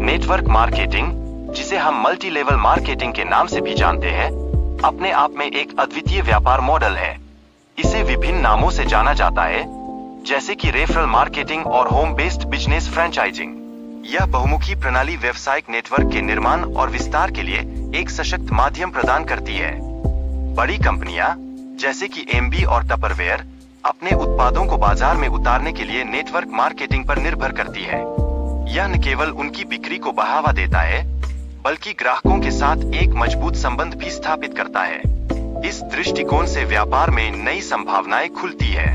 Network marketing, जिसे हम multi level marketing के नाम से भी जानते हैं, अपने आप में एक अद्वितीय व्यापार मॉडल है। इसे विभिन्न नामों से जाना जाता है, जैसे कि रेफरल मार्केटिंग और होम बेस्ड बिजनेस फ्रेंचाइजिंग। यह बहुमुखी प्रणाली व्यवसायिक नेटवर्क के निर्माण और विस्तार के लिए एक सशक्त माध्यम प्रदान करती है। बड़ी कंपनियां जैसे कि एमबी और टपरवेयर अपने उत्पादों को बाजार में उतारने के लिए नेटवर्क मार्केटिंग पर निर्भर करती है। यह न केवल उनकी बिक्री को बढ़ावा देता है, बल्कि ग्राहकों के साथ एक मजबूत संबंध भी स्थापित करता है। इस दृष्टिकोण से व्यापार में नई संभावनाएं खुलती है।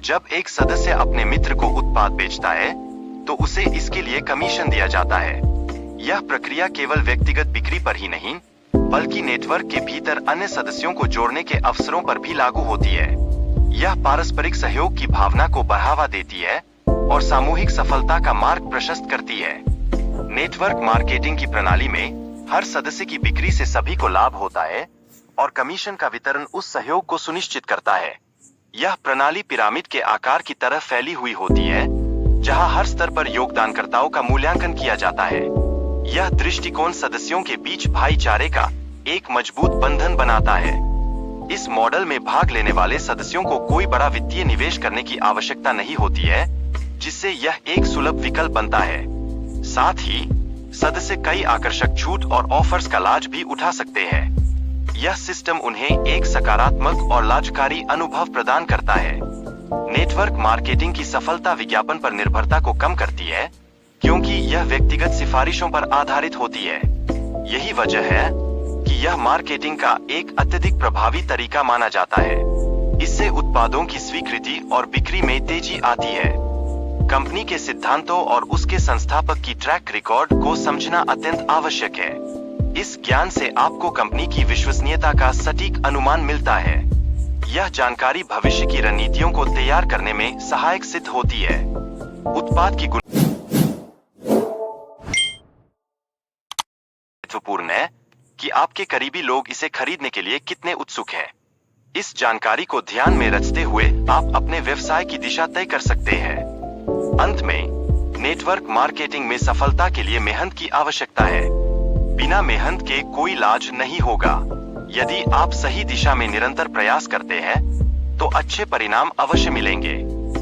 जब एक सदस्य अपने मित्र को उत्पाद बेचता है, तो उसे इसके लिए कमीशन दिया जाता है। यह प्रक्रिया केवल व्यक्तिगत बिक्री पर ही नहीं, बल्कि नेटवर्क के भीतर अन्य सदस्यों को जोड़ने के अवसरों पर भी लागू होती है। यह पारस्परिक सहयोग की भावना को बढ़ावा देती है और सामूहिक सफलता का मार्ग प्रशस्त करती है। नेटवर्क मार्केटिंग की प्रणाली में हर सदस्य की बिक्री से सभी को लाभ होता है और कमीशन का वितरण उस सहयोग को सुनिश्चित करता है। यह प्रणाली पिरामिड के आकार की तरह फैली हुई होती है, जहां हर स्तर पर योगदानकर्ताओं का मूल्यांकन किया जाता है। यह दृष्टिकोण सदस्यों के बीच भाईचारे का एक मजबूत बंधन बनाता है। इस मॉडल में भाग लेने वाले सदस्यों को कोई बड़ा वित्तीय निवेश करने की आवश्यकता नहीं होती है, जिससे यह एक सुलभ विकल्प बनता है। साथ ही सदस्य कई आकर्षक छूट और ऑफर्स का लाभ भी उठा सकते हैं। यह सिस्टम उन्हें एक सकारात्मक और लाभकारी अनुभव प्रदान करता है। नेटवर्क मार्केटिंग की सफलता विज्ञापन पर निर्भरता को कम करती है, क्योंकि यह व्यक्तिगत सिफारिशों पर आधारित होती है। यही वजह है कि यह मार्केटिंग का एक अत्यधिक प्रभावी तरीका माना जाता है। इससे उत्पादों की स्वीकृति और बिक्री में तेजी आती है। कंपनी के सिद्धांतों और उसके संस्थापक की ट्रैक रिकॉर्ड को समझना अत्यंत आवश्यक है। इस ज्ञान से आपको कंपनी की विश्वसनीयता का सटीक अनुमान मिलता है। यह जानकारी भविष्य की रणनीतियों को तैयार करने में सहायक सिद्ध होती है। उत्पाद की महत्वपूर्ण है कि आपके करीबी लोग इसे खरीदने के लिए कितने उत्सुक हैं। इस जानकारी को ध्यान में रखते हुए आप अपने व्यवसाय की दिशा तय कर सकते हैं। अंत में, नेटवर्क मार्केटिंग में सफलता के लिए मेहनत की आवश्यकता है। बिना मेहनत के कोई लाभ नहीं होगा। यदि आप सही दिशा में निरंतर प्रयास करते हैं, तो अच्छे परिणाम अवश्य मिलेंगे।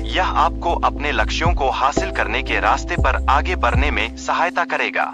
यह आपको अपने लक्ष्यों को हासिल करने के रास्ते पर आगे बढ़ने में सहायता करेगा।